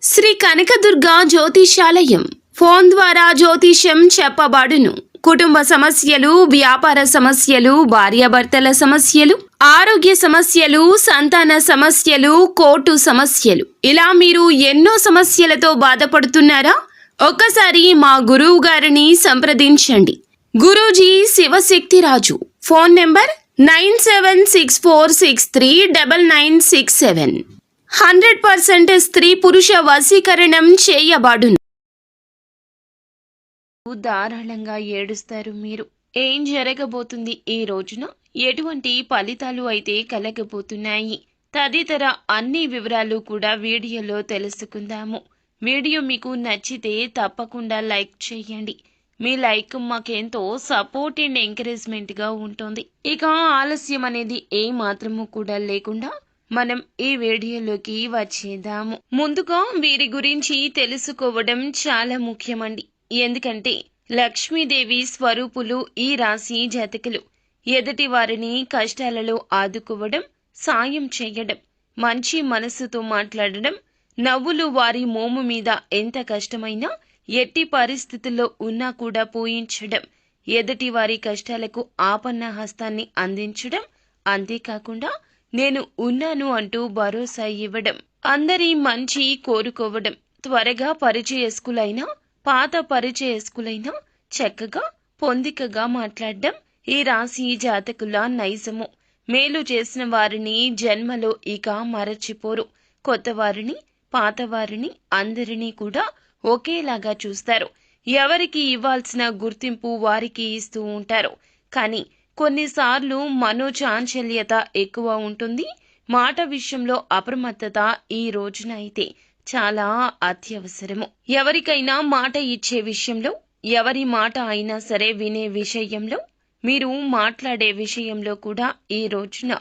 Shri Kanakadurga జ్యోతిషాలయం phone ద్వారా జ్యోతిష్యం చెప్పబడును. కుటుంబ సమస్యలు, వ్యాపార సమస్యలు, భార్యాభర్తల సమస్యలు, ఆరోగ్య సమస్యలు, సంతాన సమస్యలు, కోర్టు సమస్యలు, ఇలా మీరు ఎన్నో సమస్యలతో బాధపడుతున్నారా? ఒక్కసారి మా గురువు గారిని సంప్రదించండి. గురూజీ శివశక్తిరాజు. Phone number 9764639967. 100% స్త్రీ పురుష వశీకరణం చేయబడును. ధారాళంగా ఏడుస్తారు మీరు. ఏం జరగబోతుంది ఈ రోజున? ఎటువంటి ఫలితాలు అయితే కలగబోతున్నాయి? తదితర అన్ని వివరాలు కూడా వీడియోలో తెలుసుకుందాము. వీడియో మీకు నచ్చితే తప్పకుండా లైక్ చేయండి. మీ లైక్ మాకెంతో సపోర్ట్ అండ్ ఎంకరేజ్మెంట్ గా ఉంటుంది. ఇక ఆలస్యం అనేది ఏ మాత్రము కూడా లేకుండా మనం ఈ వీడియోలోకి వచ్చేద్దాము. ముందుగా వీరి గురించి తెలుసుకోవడం చాలా ముఖ్యమండి. ఎందుకంటే లక్ష్మీదేవి స్వరూపులు ఈ రాశి జాతకులు. ఎదుటి వారిని కష్టాలలో ఆదుకోవడం, సాయం చేయడం, మంచి మనసుతో మాట్లాడడం, నవ్వులు వారి మోము మీద ఎంత కష్టమైనా ఎట్టి పరిస్థితుల్లో ఉన్నా కూడా పోయించడం, ఎదుటి వారి కష్టాలకు ఆపన్న హస్తాన్ని అందించడం, అంతేకాకుండా నేను ఉన్నాను అంటూ భరోసా ఇవ్వడం, అందరి మంచి కోరుకోవడం, త్వరగా పరిచయస్కులైనా పాత పరిచయస్కులైనా చక్కగా పొందికగా మాట్లాడడం ఈ రాశి జాతకుల నైజము. మేలు చేసిన వారిని జన్మలో ఇక మరచిపోరు. కొత్త వారిని, పాత వారిని అందరినీ కూడా ఒకేలాగా చూస్తారు. ఎవరికి ఇవ్వాల్సిన గుర్తింపు వారికి ఇస్తూ ఉంటారు. కానీ కొన్నిసార్లు మనోచాంచల్యత ఎక్కువ ఉంటుంది. మాట విషయంలో అప్రమత్తత ఈ రోజున అయితే చాలా అత్యవసరము. ఎవరికైనా మాట ఇచ్చే విషయంలో, ఎవరి మాట అయినా సరే వినే విషయంలో, మీరు మాట్లాడే విషయంలో కూడా ఈ రోజున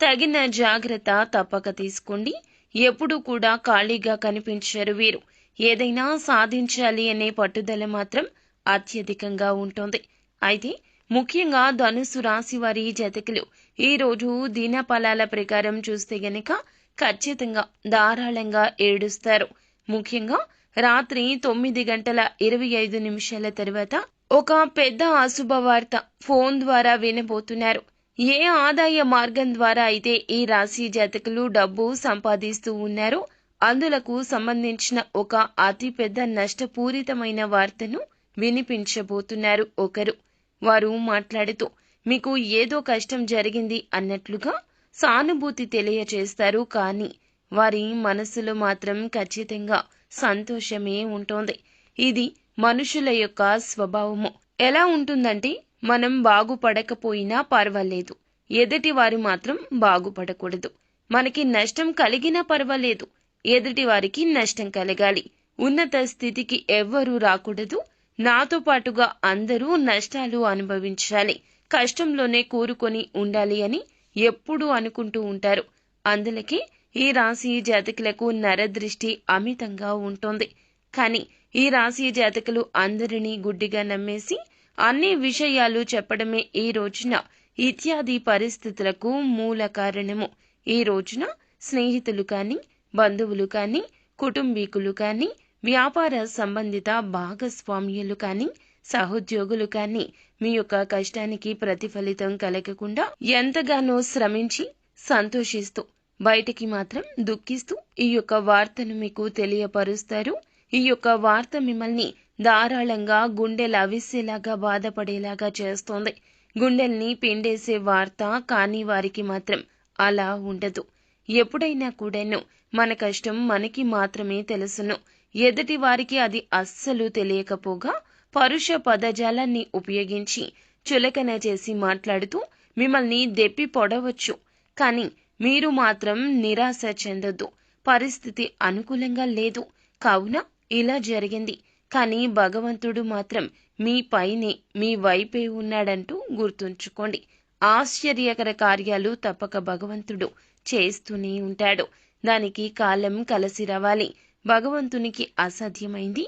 తగిన జాగ్రత్త తప్పక తీసుకోండి. ఎప్పుడూ కూడా ఖాళీగా కనిపించరు వీరు. ఏదైనా సాధించాలి అనే పట్టుదల మాత్రం అత్యధికంగా ఉంటుంది. అయితే ముఖ్యంగా ధనుసు రాశి వారి జాతకులు ఈ రోజు దినఫలాల ప్రకారం చూస్తే గనక ఖచ్చితంగా ధారాళంగా ఏడుస్తారు. ముఖ్యంగా రాత్రి 9:25 తర్వాత ఒక పెద్ద అశుభవార్త ఫోన్ ద్వారా వినబోతున్నారు. ఏ ఆదాయ మార్గం ద్వారా అయితే ఈ రాశి జాతకులు డబ్బు సంపాదిస్తూ ఉన్నారో అందులకు సంబంధించిన ఒక అతిపెద్ద నష్టపూరితమైన వార్తను వినిపించబోతున్నారు ఒకరు. వారు మాట్లాడుతూ మీకు ఏదో కష్టం జరిగింది అన్నట్లుగా సానుభూతి తెలియచేస్తారు. కానీ వారి మనసులో మాత్రం ఖచ్చితంగా సంతోషమే ఉంటుంది. ఇది మనుషుల యొక్క స్వభావము. ఎలా ఉంటుందంటే మనం బాగుపడకపోయినా పర్వాలేదు, ఎదుటి వారు మాత్రం బాగుపడకూడదు. మనకి నష్టం కలిగినా పర్వాలేదు, ఎదుటి వారికి నష్టం కలగాలి. ఉన్నత స్థితికి ఎవ్వరూ రాకూడదు. నాతో పాటుగా అందరూ నష్టాలు అనుభవించాలి, కష్టంలోనే కూరుకొని ఉండాలి అని ఎప్పుడూ అనుకుంటూ ఉంటారు. అందులకే ఈ రాశి జాతకులకు నరదృష్టి అమితంగా ఉంటుంది. కానీ ఈ రాశి జాతకులు అందరినీ గుడ్డిగా నమ్మేసి అన్ని విషయాలు చెప్పడమే ఈ రోజున ఇత్యాది పరిస్థితులకు మూల కారణము. ఈ రోజున స్నేహితులు కానీ, బంధువులు కానీ, కుటుంబీకులు కానీ, వ్యాపార సంబంధిత భాగస్వామ్యులు కానీ, సహోద్యోగులు కానీ మీ యొక్క కష్టానికి ప్రతిఫలితం కలగకుండా ఎంతగానో శ్రమించి సంతోషిస్తూ బయటికి మాత్రం దుఃఖిస్తూ ఈ యొక్క వార్తను మీకు తెలియపరుస్తారు. ఈ యొక్క వార్త మిమ్మల్ని ధారాళంగా గుండెలు అవిసేలాగా బాధపడేలాగా చేస్తోంది. గుండెల్ని పిండేసే వార్త. కానీ వారికి మాత్రం అలా ఉండదు. ఎప్పుడైనా కూడాను మన కష్టం మనకి మాత్రమే తెలుసును. ఎదుటి వారికి అది అస్సలు తెలియకపోగా పరుష పదజాలాన్ని ఉపయోగించి చులకన చేసి మాట్లాడుతూ మిమ్మల్ని దెప్పి పొడవచ్చు. కానీ మీరు మాత్రం నిరాశ చెందొద్దు. పరిస్థితి అనుకూలంగా లేదు కావున ఇలా జరిగింది, కానీ భగవంతుడు మాత్రం మీ పైనే, మీ వైపే ఉన్నాడంటూ గుర్తుంచుకోండి. ఆశ్చర్యకర కార్యాలు తప్పక భగవంతుడు చేస్తూనే ఉంటాడు. దానికి కాలం కలిసి రావాలి. భగవంతునికి అసాధ్యమైంది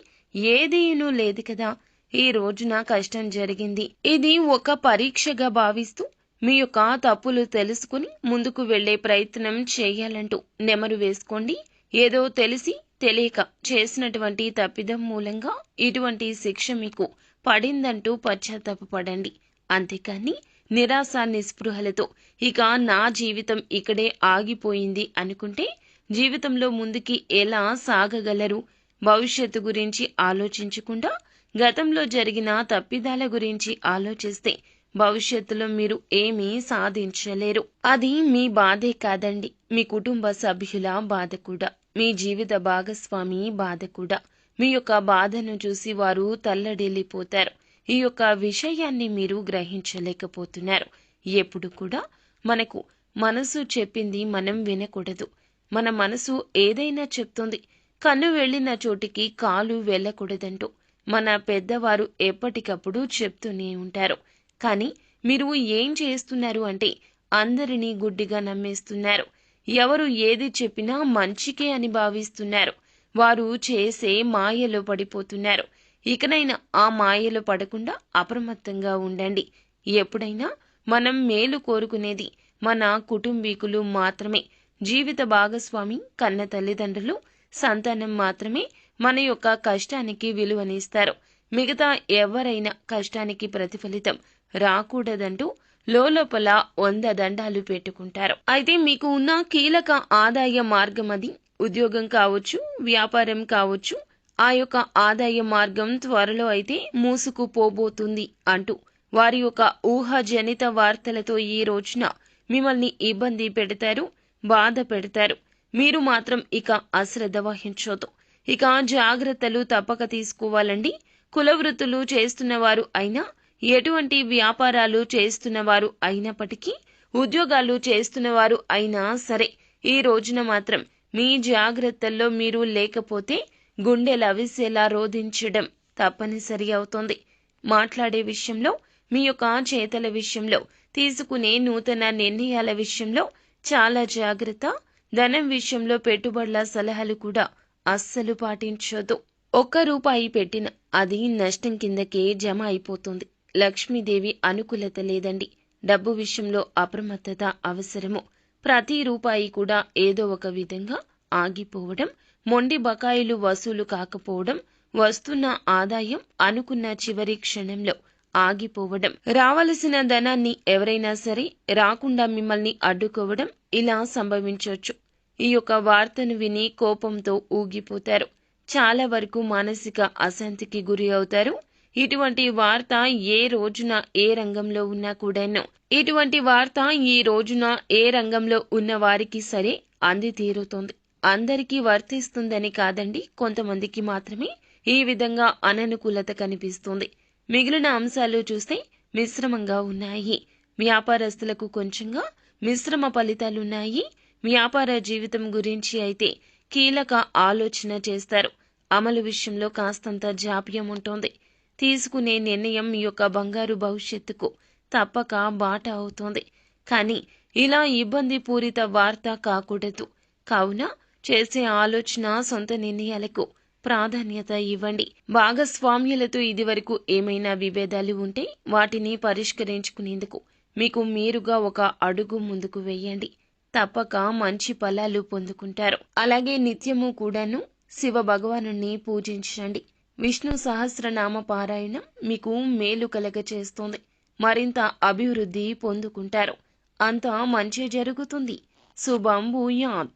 ఏదీనూ లేదు కదా. ఈ రోజున కష్టం జరిగింది, ఇది ఒక పరీక్షగా భావిస్తూ మీ యొక్క తప్పులు తెలుసుకుని ముందుకు వెళ్లే ప్రయత్నం చేయాలంటూ నెమరు వేసుకోండి. ఏదో తెలిసి తెలియక చేసినటువంటి తప్పిదం మూలంగా ఇటువంటి శిక్ష మీకు పడిందంటూ పశ్చాత్తాపపడండి. అంతేకాని నిరాశ నిస్పృహలతో ఇక నా జీవితం ఇక్కడే ఆగిపోయింది అనుకుంటే జీవితంలో ముందుకి ఎలా సాగగలరు? భవిష్యత్తు గురించి ఆలోచించకుండా గతంలో జరిగిన తప్పిదాల గురించి ఆలోచిస్తే భవిష్యత్తులో మీరు ఏమీ సాధించలేరు. అది మీ బాధే కాదండి, మీ కుటుంబ సభ్యుల బాధ కూడా, మీ జీవిత భాగస్వామి బాధ కూడా. మీ యొక్క బాధను చూసి వారు తల్లడిల్లిపోతారు. ఈ యొక్క విషయాన్ని మీరు గ్రహించలేకపోతున్నారు. ఎప్పుడు కూడా మనకు మనసు చెప్పింది మనం వినకూడదు. మన మనసు ఏదైనా చెప్తుంది, కన్ను వెళ్ళిన చోటికి కాలు వెళ్ళకూడదంటూ మన పెద్దవారు ఎప్పటికప్పుడు చెప్తూనే ఉంటారు. కానీ మీరు ఏం చేస్తున్నారు అంటే అందరినీ గుడ్డిగా నమ్మేస్తున్నారు. ఎవరు ఏది చెప్పినా మంచికే అని భావిస్తున్నారు. వారు చేసే మాయలో పడిపోతున్నారు. ఇకనైనా ఆ మాయలో పడకుండా అప్రమత్తంగా ఉండండి. ఎప్పుడైనా మనం మేలు కోరుకునేది మన కుటుంబీకులు మాత్రమే. జీవిత భాగస్వామి, కన్న తల్లిదండ్రులు, సంతానం మాత్రమే మన యొక్క కష్టానికి విలువనిస్తారు. మిగతా ఎవరైనా కష్టానికి ప్రతిఫలితం రాకూడదంటూ లోపల 100 దండాలు పెట్టుకుంటారు. అయితే మీకు ఉన్న కీలక ఆదాయ మార్గం అది ఉద్యోగం కావచ్చు, వ్యాపారం కావచ్చు. ఆ యొక్క ఆదాయ మార్గం త్వరలో అయితే మూసుకుపోబోతుంది అంటూ వారి యొక్క ఊహాజనిత వార్తలతో ఈ రోజున మిమ్మల్ని ఇబ్బంది పెడతారు, బాధ పెడతారు. మీరు మాత్రం ఇక అశ్రద్ధ వహించొద్దు. ఇక జాగ్రత్తలు తప్పక తీసుకోవాలండి. కుల వృత్తులు చేస్తున్నవారు అయినా, ఎటువంటి వ్యాపారాలు చేస్తున్నవారు అయినప్పటికీ, ఉద్యోగాలు చేస్తున్నవారు అయినా సరే, ఈ రోజున మాత్రం మీ జాగ్రత్తల్లో మీరు లేకపోతే గుండెలు అవిసేలా రోధించడం తప్పనిసరి అవుతుంది. మాట్లాడే విషయంలో, మీ యొక్క చేతల విషయంలో, తీసుకునే నూతన నిర్ణయాల విషయంలో చాలా జాగ్రత్త. ధనం విషయంలో పెట్టుబడుల సలహాలు కూడా అస్సలు పాటించొద్దు. ₹1 పెట్టిన అది నష్టం కిందకే జమ అయిపోతుంది. లక్ష్మీదేవి అనుకూలత లేదండి. డబ్బు విషయంలో అప్రమత్తత అవసరము. ప్రతి రూపాయి కూడా ఏదో ఒక విధంగా ఆగిపోవడం, మొండి బకాయిలు వసూలు కాకపోవడం, వస్తున్న ఆదాయం అనుకున్న చివరి క్షణంలో ఆగిపోవడం, రావలసిన ధనాన్ని ఎవరైనా సరే రాకుండా మిమ్మల్ని అడ్డుకోవడం ఇలా సంభవించవచ్చు. ఈ యొక్క వార్తను విని కోపంతో ఊగిపోతారు. చాలా వరకు మానసిక అశాంతికి గురి అవుతారు. ఇటువంటి వార్త ఏ రోజున ఏ రంగంలో ఉన్నా కూడాను, ఇటువంటి వార్త ఈ రోజున ఏ రంగంలో ఉన్న వారికి సరే అంది తీరుతుంది. అందరికీ వర్తిస్తుందని కాదండి, కొంతమందికి మాత్రమే ఈ విధంగా అననుకూలత కనిపిస్తుంది. మిగిలిన అంశాలు చూస్తే మిశ్రమంగా ఉన్నాయి. వ్యాపారస్తులకు కొంచెంగా మిశ్రమ ఫలితాలున్నాయి. వ్యాపార జీవితం గురించి అయితే కీలక ఆలోచన చేస్తారు. అమలు విషయంలో కాస్తంత జాప్యం ఉంటుంది. తీసుకునే నిర్ణయం మీ యొక్క బంగారు భవిష్యత్తుకు తప్పక బాట అవుతుంది. కానీ ఇలా ఇబ్బంది పూరిత వార్త కాకూడదు. కావున చేసే ఆలోచన, సొంత నిర్ణయాలకు ప్రాధాన్యత ఇవ్వండి. భాగస్వామ్యులతో ఇదివరకు ఏమైనా విభేదాలు ఉంటే వాటిని పరిష్కరించుకునేందుకు మీకు మీరుగా ఒక అడుగు ముందుకు వేయండి. తప్పక మంచి ఫలాలు పొందుకుంటారు. అలాగే నిత్యము కూడాను శివ భగవానుని పూజించండి. విష్ణు సహస్రనామ పారాయణం మీకు మేలు కలగచేస్తుంది. మరింత అభివృద్ధి పొందుకుంటారు. అంతా మంచి జరుగుతుంది. శుభం భూయాత్.